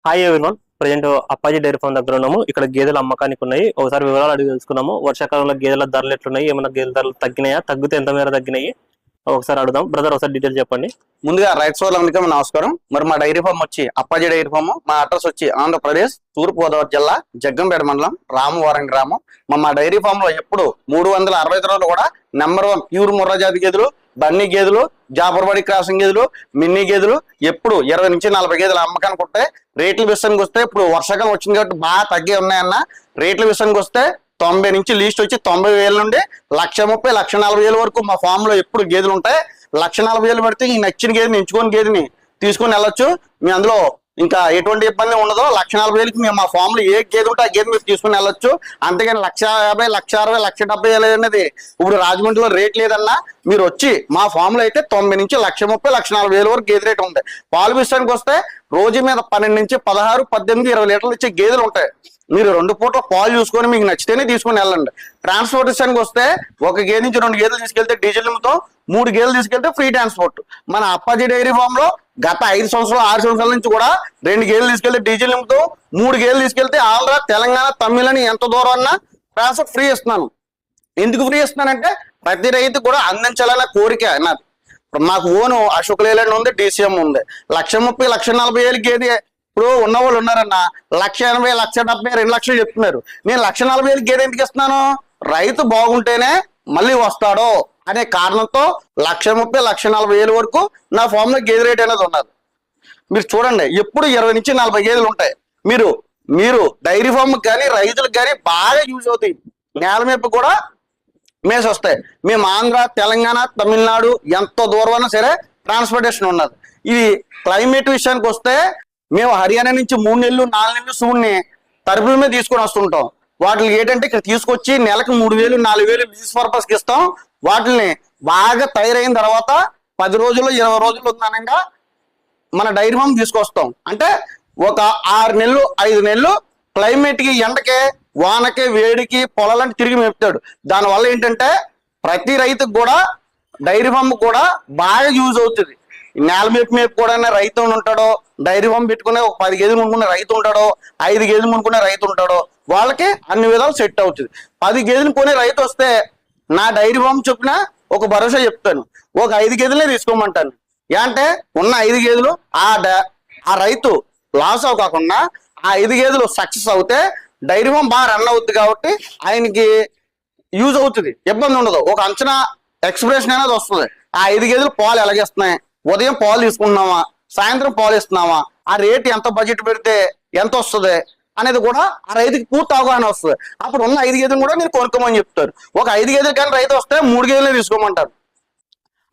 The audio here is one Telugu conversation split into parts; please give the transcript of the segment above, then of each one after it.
Hi everyone, present Appaji dairy farm దగ్గర ఉన్నాము. ఇక్కడ గేదెలు అమ్మకానికి ఉన్నాయి. ఒకసారి వివరాలు అడిగి తెలుసుకున్నాము. వర్షాకాలంలో గేదెల ధరలు ఎట్లున్నాయి, ఏమైనా గేదెల ధరలు తగ్గినాయా, తగ్గితే ఎంత మేర తగ్గినాయి ఒకసారి అడుగుదాం. బ్రదర్ ఒకసారి డీటెయిల్ చెప్పండి. ముందుగా రైతు సోదరులందరికీ నమస్కారం. మరి మా డైరీ ఫామ్ వచ్చి అప్పాజీ డైరీ ఫామ్. మా అడ్రస్ వచ్చి ఆంధ్రప్రదేశ్ తూర్పు గోదావరి జిల్లా జగ్గంపేట మండలం రామవరం గ్రామం. మా డైరీ ఫామ్ లో ఎప్పుడు 360 రోజులు కూడా నెంబర్ 1 ప్యూర్ ముర్రా జాతి గేదెలు, బన్నీ గేదెలు, జాఫర్బడి క్రాసింగ్ గేదెలు, మిన్నీ గేదెలు ఎప్పుడు 20 నుంచి 40 గేదెలు అమ్మకానికి ఉంటాయి. రేట్ల విషయానికి వస్తే ఇప్పుడు వర్షాకాలం వచ్చింది కాబట్టి బాగా తగ్గే ఉన్నాయన్న. రేట్ల విషయానికి వస్తే 90 నుంచి లీస్ట్ వచ్చి 90,000 నుండి 1,30,000, 1,40,000 వరకు మా ఫామ్ లో ఎప్పుడు గేదెలు ఉంటాయి. 1,40,000 పడితే ఈ నచ్చిన గేదెని ఎంచుకొని గేదెని తీసుకొని వెళ్ళొచ్చు. మీ అందులో ఇంకా ఎటువంటి ఇబ్బంది ఉండదు. 1,40,000కి మేము మా ఫామ్ లో ఏ గేదె ఉంటే ఆ గేదె మీరు తీసుకుని వెళ్ళొచ్చు. అంతేగాని 1,50,000, 1,60,000, 1,70,000 అనేది ఇప్పుడు రాజమండ్రిలో రేట్ లేదన్నా. మీరు వచ్చి మా ఫామ్ లో అయితే 90 నుంచి 1,30,000, 1,40,000 వరకు గేదె రేట్ ఉంటాయి. పాలు విషయానికి వస్తే రోజు మీద 12 నుంచి 16, 18, 20 లీటర్లు ఇచ్చే గేదెలు ఉంటాయి. మీరు 2 పూటల పాలు చూసుకొని మీకు నచ్చితేనే తీసుకుని వెళ్ళండి. ట్రాన్స్పోర్టేషన్కి వస్తే ఒక గేదె నుంచి 2 గేదెలు తీసుకెళ్తే డీజిల్ నిమిత్తం, 3 గేదెలు తీసుకెళ్తే ఫ్రీ ట్రాన్స్పోర్ట్. మన అప్పాజీ డైరీ ఫామ్ లో గత 5 సంవత్సరాలు 6 సంవత్సరాల నుంచి కూడా 2 గేదెలు తీసుకెళ్తే డీజిల్ నిమిత్తం, 3 గేదెలు తీసుకెళ్తే ఆంధ్ర, తెలంగాణ, తమిళ అని ఎంత దూరం అన్నా ట్రాన్స్పోర్ట్ ఫ్రీ ఇస్తున్నాను. ఎందుకు ఫ్రీ ఇస్తున్నానంటే ప్రతి రైతు కూడా అందించాలన్న కోరిక నాది. మాకు ఓను అశోక్ లేలాండ్ ఉంది, DCM ఉంది. 1,30,000, 1,40,000 గేదె ఇప్పుడు ఉన్న వాళ్ళు ఉన్నారన్న 1,80,000, 1,70,000, 2 లక్షలు చెప్తున్నారు. నేను 1,40,000 గేదె ఎందుకు ఇస్తున్నాను? రైతు బాగుంటేనే మళ్ళీ వస్తాడో అనే కారణంతో 1,30,000, 1,40,000 వరకు నా ఫామ్ లో గేదె రేట్ అనేది ఉన్నది. మీరు చూడండి, ఎప్పుడు 20 నుంచి 40 గేదెలు ఉంటాయి. మీరు డైరీ ఫామ్ కానీ రైతులకు కానీ బాగా యూజ్ అవుతాయి. నేల మీద కూడా మేసి వస్తాయి. మేము ఆంధ్ర, తెలంగాణ, తమిళనాడు ఎంత దూరం అయినా సరే ట్రాన్స్పోర్టేషన్ ఉన్నది. ఇది క్లైమేట్ విషయానికి వస్తే మేము హర్యానా నుంచి 3 నెలలు 4 నెలలు సూడిని తరపుల మీద తీసుకొని వస్తుంటాం. వాటికి ఏంటంటే ఇక్కడ తీసుకొచ్చి నెలకు 3,000, 4,000 బిజినెస్ పర్పస్కి ఇస్తాం. వాటిని బాగా తయారైన తర్వాత 10 రోజులు 20 రోజులు ఉందనగా మన డైరీ ఫామ్ తీసుకొస్తాం. అంటే ఒక 6 నెలలు 5 నెలలు క్లైమేట్కి, ఎండకి, వానకి, వేడికి పొలాలని తిరిగి మేపుతాడు. దానివల్ల ఏంటంటే ప్రతి రైతుకు కూడా డైరీ ఫామ్ కూడా బాగా యూజ్ అవుతుంది. నేల మేపు కూడా రైతు ఉంటాడో, డైరీ ఫామ్ పెట్టుకునే ఒక 10 గేదెలు కొనుక్కునే రైతు ఉంటాడో, 5 గేదెలు కొనుక్కునే రైతు ఉంటాడో, వాళ్ళకి అన్ని విధాలు సెట్ అవుతుంది. 10 గేదెలు కొనే రైతు వస్తే నా డైరీ ఫామ్ చొప్పున ఒక భరోసా చెప్తాను, ఒక 5 గేదెలే తీసుకోమంటాను. అంటే ఉన్న 5 గేదెలు ఆ రైతు లాస్ అవ్వకుండా ఆ 5 గేదెలు సక్సెస్ అవుతే డైరీ ఫామ్ బాగా రన్ అవుతుంది. కాబట్టి ఆయనకి యూజ్ అవుతుంది, ఇబ్బంది ఉండదు. ఒక అంచనా ఎక్స్ప్రెషన్ అనేది వస్తుంది. ఆ 5 గేదెలు పాలు ఎలాగేస్తున్నాయి, ఉదయం పాలు తీసుకుంటున్నామా, సాయంత్రం పాలు ఇస్తున్నామా, ఆ రేటు ఎంత బడ్జెట్ పెడితే ఎంత వస్తుంది అనేది కూడా ఆ రైతుకి పూర్తి అవగాహన వస్తుంది. అప్పుడు ఉన్న 5 గేదెలు కూడా మీరు కొనుక్కోమని చెప్తారు. ఒక 5 గేదెలు కానీ రైతు వస్తే 3 గేదెలే తీసుకోమంటారు.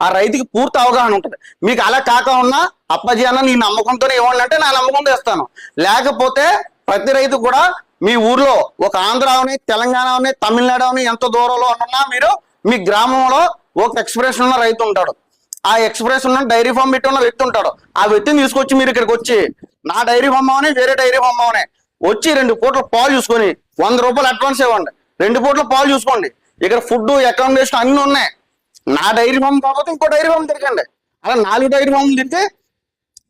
ఆ రైతుకి పూర్తి అవగాహన ఉంటుంది. మీకు అలా కాక ఉన్నా అప్పాజీ అన్న నీ నమ్మకంతోనే ఇవ్వండి అంటే నా నమ్మకంతో ఇస్తాను. లేకపోతే ప్రతి రైతు కూడా మీ ఊర్లో ఒక ఆంధ్ర అవని, తెలంగాణ అవని, తమిళనాడు అవని ఎంత దూరంలో ఉన్నా మీరు మీ గ్రామంలో ఒక ఎక్స్ప్రెస్ ఉన్న రైతు ఉంటాడు. ఆ ఎక్స్ప్రెస్ ఉన్న డైరీ ఫామ్ పెట్టి ఉన్న వ్యక్తి ఉంటాడు. ఆ వ్యక్తిని తీసుకొచ్చి మీరు ఇక్కడికి వచ్చి నా డైరీ ఫామ్ అవని, వేరే డైరీ ఫామ్ అవని వచ్చి 2 పూటల పాలు చూసుకొని 100 రూపాయలు అడ్వాన్స్ ఇవ్వండి. 2 పూటల పాలు చూసుకోండి. ఇక్కడ ఫుడ్, అకామిడేషన్ అన్ని ఉన్నాయి. నా డైరీ ఫామ్ కాకపోతే ఇంకో డైరీ ఫామ్ తిరగండి. అలా 4 డైరీ ఫామ్లు తిరిగితే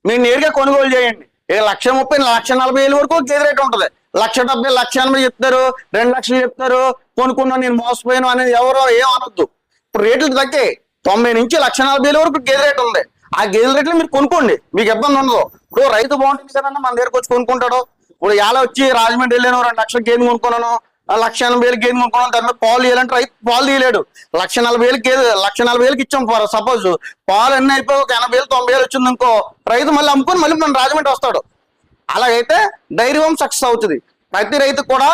మీరు నేరుగా కొనుగోలు చేయండి. ఇక 1,30,000, 1,40,000 వరకు గేదె రేట్ ఉంటుంది. 1,70,000, 1,80,000 చెప్తారు, 2 లక్షలు చెప్తారు. కొనుక్కున్నా నేను మోసపోయాను అనేది ఎవరో ఏం అనొద్దు. ఇప్పుడు రేట్లు తగ్గాయి. 90 నుంచి 1,40,000 వరకు గేదె రేట్ ఉంది. ఆ గేదె రేట్లు మీరు కొనుక్కోండి, మీకు ఇబ్బంది ఉండదు. ఇప్పుడు రైతు బాగుంటుంది కదన్నా మన దగ్గరకు వచ్చి కొనుక్కుంటాడు. ఇప్పుడు ఎలా వచ్చి రాజమండ్రి వెళ్ళాను 2 లక్షల గేదె కొనుక్కున్నాను, 1,80,000 గేదె కొనుక్కున్నాను, దాని మీద పాలు తీయాలంటే రైతు పాలు తీయలేడు. 1,40,000 గేదె 1,40,000 ఇచ్చాం ఫర్ సపోజ్. పాలు అన్నీ అయిపోయి ఒక 80,000, 90,000 వచ్చింది ఇంకో రైతు మళ్ళీ అమ్ముకొని మళ్ళీ మన రాజమండ్రి వస్తాడు. అలాగైతే డైరీ ఫామ్ సక్సెస్ అవుతుంది. ప్రతి రైతు కూడా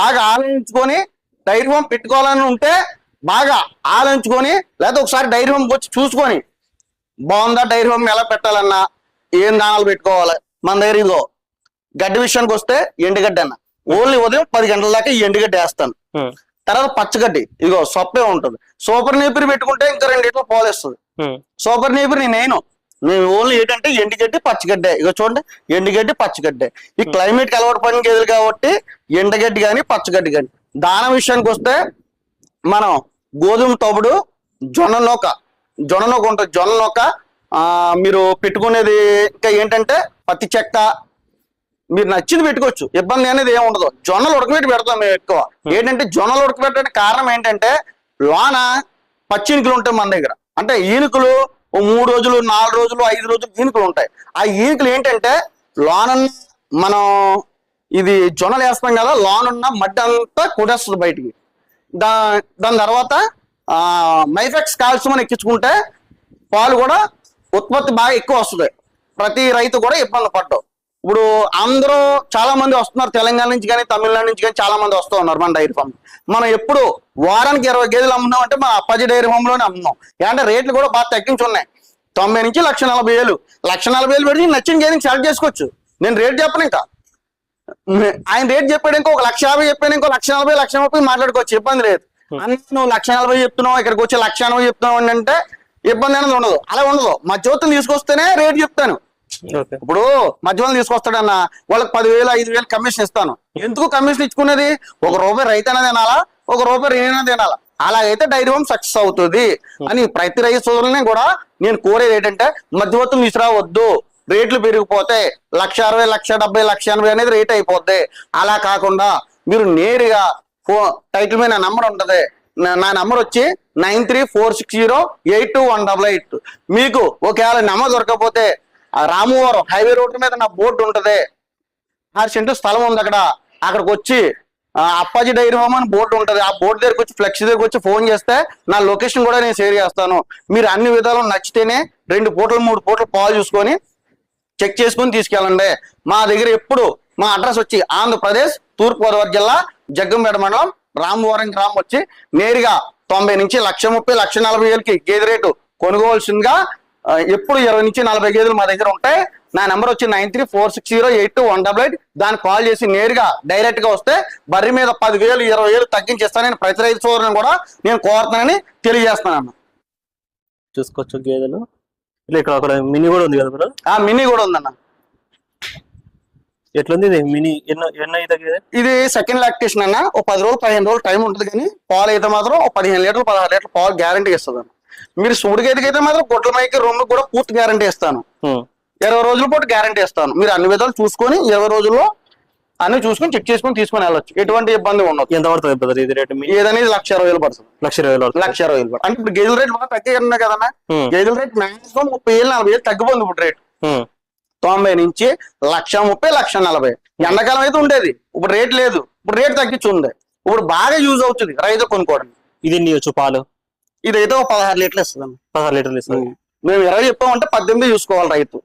బాగా ఆలోచించుకొని డైరీ ఫామ్ పెట్టుకోవాలని ఉంటే బాగా ఆలోచించుకొని, లేదా ఒకసారి డైరీ ఫామ్ వచ్చి చూసుకొని బాగుందా, డైరీ ఫామ్ ఎలా పెట్టాలన్నా, ఏం దానాలు పెట్టుకోవాలి. మన దగ్గర ఇదో గడ్డి విషయానికి వస్తే ఎండుగడ్డి అన్న ఓన్లీ ఉదయం 10 గంటల దాకా ఈ ఎండుగడ్డి వేస్తాను. తర్వాత పచ్చగడ్డి ఇగో సొప్పే ఉంటుంది. సూపర్ నేపిరి పెట్టుకుంటే ఇంకా 2 లీటర్లు పాలు ఇస్తుంది. సూపర్ నేపిరి నేను ఓన్లీ ఏంటంటే ఎండుగడ్డి, పచ్చగడ్డే. ఇగో చూడండి, ఎండుగడ్డి, పచ్చగడ్డే. ఈ క్లైమేట్ కి అలవాటు పడిన గేదెలు కాబట్టి ఎండగడ్డి కానీ పచ్చగడ్డి కానీ. దాన విషయానికి వస్తే మనం గోధుమ తవుడు, జొన్న నూక ఉంటుంది. జొన్న నూక మీరు పెట్టుకునేది. ఇంకా ఏంటంటే పత్తి చెక్క, మీరు నచ్చింది పెట్టుకోవచ్చు, ఇబ్బంది అనేది ఏమి ఉండదు. జొన్నలు ఉడకబెట్టి పెడతాం మేము ఎక్కువ. ఏంటంటే జొన్నలు ఉడకబెట్టడానికి కారణం ఏంటంటే లోన పచ్చి ఈనుకులు ఉంటాయి మన దగ్గర. అంటే ఈనుకులు 3 రోజులు 4 రోజులు 5 రోజులు ఈనుకులు ఉంటాయి. ఆ ఈనుకులు ఏంటంటే లోన మనం ఇది జొన్నలు వేస్తాం కదా, లోనున్న మడ్డి అంతా కొడేస్తుంది బయటికి. దాని తర్వాత మైఫెక్స్ కాల్షియం అని ఎక్కించుకుంటే పాలు కూడా ఉత్పత్తి బాగా ఎక్కువ వస్తుంది. ప్రతి రైతు కూడా ఇబ్బంది పడ్డావు. ఇప్పుడు అందరూ చాలా మంది వస్తున్నారు, తెలంగాణ నుంచి కానీ తమిళనాడు నుంచి కానీ చాలా మంది వస్తూ ఉన్నారు మన డైరీ ఫామ్. మనం ఎప్పుడు వారానికి 20 గేదెలు అమ్మున్నాం అంటే మన అప్పాజీ డైరీ ఫామ్ లోనే అమ్మున్నాం. అంటే రేట్లు కూడా బాగా తగ్గించి ఉన్నాయి. 90 నుంచి 1,40,000 1,40,000 పెట్టి నచ్చిన గేదెని సెలెక్ట్ చేసుకోవచ్చు. నేను రేట్ చెప్పను, ఇంకా ఆయన రేట్ చెప్పాడు ఇంకో 1,50,000 చెప్పాను, ఇంకో 1,40,000 1,30,000 మాట్లాడుకోవచ్చు, ఇబ్బంది లేదు. అన్ని నువ్వు 1,40,000 చెప్తున్నావు, ఇక్కడికి వచ్చి 1,80,000 చెప్తున్నావు అంటే ఇబ్బంది అనేది ఉండదు. అలా ఉండదు. మధ్యవర్తులు తీసుకొస్తేనే రేట్ చెప్తాను. ఇప్పుడు మధ్యవర్తులు తీసుకొస్తాడన్న వాళ్ళకి 10,000 5,000 కమిషన్ ఇస్తాను. ఎందుకు కమిషన్ ఇచ్చుకునేది? ₹1 రైతైనా తినాలా, ₹1 రైతైనా తినాలా. అలాగైతే డైరీ ఫామ్ సక్సెస్ అవుతుంది అని ప్రతి రైతు సోదరులని కూడా నేను కోరేది ఏంటంటే మధ్యవర్తులు తీసుకురావద్దు. రేట్లు పెరిగిపోతే 1,60,000 1,70,000 1,80,000 అనేది రేట్ అయిపోద్ది. అలా కాకుండా మీరు నేరుగా టైటిల్ మీద నా నంబర్ ఉంటది, నా నంబర్ వచ్చి 9346082188. మీకు ఒకవేళ నెంబర్ దొరకకపోతే రామవరం హైవే రోడ్డు మీద నా బోర్డు ఉంటది, 6 సెంట్లు స్థలం ఉంది అక్కడ. అక్కడికి వచ్చి అప్పాజీ డైరీ ఫామ్ అని బోర్డు ఉంటది. ఆ బోర్డు దగ్గరికి వచ్చి ఫ్లెక్సీ దగ్గరికి వచ్చి ఫోన్ చేస్తే నా లొకేషన్ కూడా నేను షేర్ చేస్తాను. మీరు అన్ని విధాలు నచ్చితేనే 2 పూటలు 3 పూటలు పాలు చూసుకొని చెక్ చేసుకొని తీసుకెళ్ళండి. మా దగ్గర ఎప్పుడు మా అడ్రస్ వచ్చి ఆంధ్రప్రదేశ్ తూర్పుగోదావరి జిల్లా జగ్గంపేట మండలం రామవరం గ్రామం వచ్చి నేరుగా 90 నుంచి 1,30,000 1,40,000 గేదె రేటు కొనుగోవాల్సిందిగా ఎప్పుడు 20 నుంచి 40 గేదెలు మా దగ్గర ఉంటాయి. నా నెంబర్ వచ్చి 9346082188. దాన్ని కాల్ చేసి నేరుగా డైరెక్ట్ గా వస్తే బర్రె మీద 10,000 20,000 తగ్గించేస్తాను. నేను ప్రతి రైతు సోదరుని కూడా నేను కోరుతానని తెలియజేస్తున్నాను. చూసుకోవచ్చు గేదెలు. ఇక్కడ అక్కడ మినీ కూడా ఉంది కదా బ్రో? మినీ కూడా ఉందన్న. ఎట్లుంది ఇది మినీ? ఎన్న ఇది సెకండ్ లాక్టేషన్ అన్న. ఓ 10 రోజులు 15 రోజులు టైం ఉంటుంది, కానీ పాలు అయితే మాత్రం 15 లీటర్లు 16 లీటర్లు పాలు గ్యారంటీ ఇస్తుంది అన్న. మీరు సూడిగైతే అయితే మాత్రం గొడ్ల మైకి 2 కూడా పూర్తి గ్యారంటీ ఇస్తాను. 20 రోజుల పాటు గ్యారంటీ ఇస్తాను. మీరు అన్ని విధాలు చూసుకొని 20 రోజుల్లో అన్ని చూసుకొని చెక్ చేసుకొని తీసుకొని వెళ్ళొచ్చు. ఎటువంటి ఇబ్బంది ఉండదు. ఎంత పడుతుంది బ్రదర్ ఇది రేటు? ఏదనేది 1,60,000 పడుతుంది. 1,20,000 అంటే ఇప్పుడు గేదెల రేట్ బాగా తగ్గినాయి కదన్నా. గేదెల రేట్ మాక్సిమం 30,000 40,000 తగ్గిపోయింది ఇప్పుడు రేట్. 90 నుంచి 1,30,000 1,40,000. ఎండాకాలం అయితే ఉండేది, ఇప్పుడు రేట్ లేదు. ఇప్పుడు రేట్ తగ్గించి ఉంది. ఇప్పుడు బాగా యూజ్ అవుతుంది రైతు కొనుక్కోవడం. ఇది ఇవ్వచ్చు పాలు? ఇదైతే 16 లీటర్లు ఇస్తుంది. 16 లీటర్లు ఇస్తుంది. మేము 20 చెప్పామంటే 18 చూసుకోవాలి రైతు.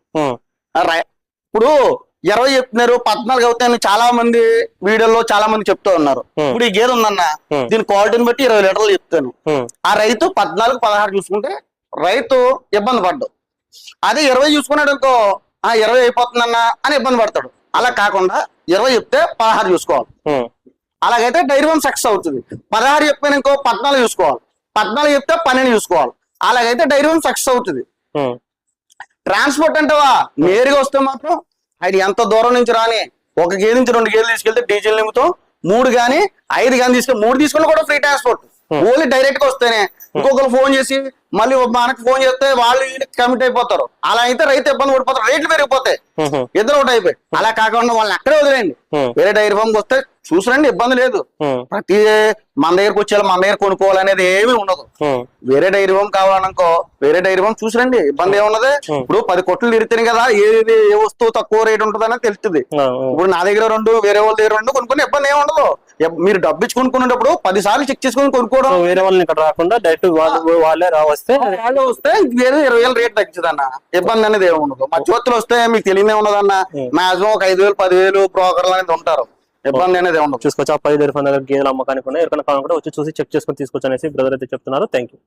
ఇప్పుడు 20 చెప్తున్నారు, 14 అవుతాయని చాలా మంది వీడియోలో చాలా మంది చెప్తూ ఉన్నారు. ఇప్పుడు ఈ గేదె ఉందన్న, దీని క్వాలిటీని బట్టి 20 లీటర్లు చెప్తాను. ఆ రైతు 14 16 చూసుకుంటే రైతు ఇబ్బంది పడ్డు. అదే 20 చూసుకున్నాడు అనుకో 20 అయిపోతుందన్న అని ఇబ్బంది పడతాడు. అలా కాకుండా 20 చెప్తే 16 చూసుకోవాలి. అలాగైతే డైరీ ఫామ్ సక్సెస్ అవుతుంది. 16 చెప్పాను ఇంకో 14 చూసుకోవాలి. 14 చెప్తే 12 చూసుకోవాలి. అలాగైతే డైరీ ఫామ్ సక్సెస్ అవుతుంది. ట్రాన్స్పోర్ట్ అంటేవా నేరుగా వస్తే మాత్రం అది ఎంత దూరం నుంచి రాని, 1 గేదె నుంచి 2 గేదెలు తీసుకెళ్తే డీజిల్ నింపుతాం. 3 కానీ 5 కానీ తీసుకెళ్ళి 3 తీసుకుని కూడా ఫ్రీ ట్రాన్స్పోర్ట్. ఓన్లీ డైరెక్ట్ గా వస్తేనే. ఇంకొకరు ఫోన్ చేసి మళ్ళీ మనకు ఫోన్ చేస్తే వాళ్ళు కమిట్ అయిపోతారు. అలా అయితే రైతు ఇబ్బంది పడిపోతారు, రేట్లు పెరిగిపోతాయి, ఇద్దరు ఒకటి అయిపోయి. అలా కాకుండా వాళ్ళని అక్కడే వదిలేండి. వేరే డైరీ ఫామ్ వస్తే చూసిరండి, ఇబ్బంది లేదు. ప్రతి మన దగ్గరకు వచ్చేలా మన దగ్గర కొనుక్కోవాలనేది ఏమీ ఉండదు. వేరే డైరీ ఫామ్ కావాలనుకో వేరే డైరీ ఫామ్ చూసిరండి, ఇబ్బంది ఏమున్నది. ఇప్పుడు 10 కొట్లు తిరిగితేనే కదా ఏది ఏ వస్తువు తక్కువ రేట్ ఉంటుంది అనేది తెలుస్తుంది. ఇప్పుడు నా దగ్గర 2 వేరే వాళ్ళ దగ్గర 2 కొనుక్కుని ఇబ్బంది ఏమి ఉండదు. మీరు డబ్బు ఇచ్చి కొనుక్కునేటప్పుడు 10 సార్లు చెక్ చేసుకుని కొనుక్కోవడం. వేరే వాళ్ళని ఇక్కడ రాకుండా డైరెక్ట్ వాళ్ళే వస్తే వేరే 20,000 రేట్ తగ్గించదన్న, ఇబ్బంది అనేది ఏమి ఉండదు. మధ్యవర్తులు వస్తే మీకు తెలియనే ఉండదన్న. మాక్సిమం ఒక 5,000 10,000 బ్రోకర్లు అనేది ఉంటారు, ఇబ్బంది అనేది ఉండదు. చూసుకోవచ్చు. అప్పాజీ డైరీ ఫామ్ దగ్గర గేదెలు అమ్మకానికి ఉన్నాయి. ఎవరికైనా కావాలనుకుంటే వచ్చి చూసి చెక్ చేసుకొని తీసుకోవచ్చు అనేసి బ్రదర్ అయితే చెప్తున్నారు. Thank you.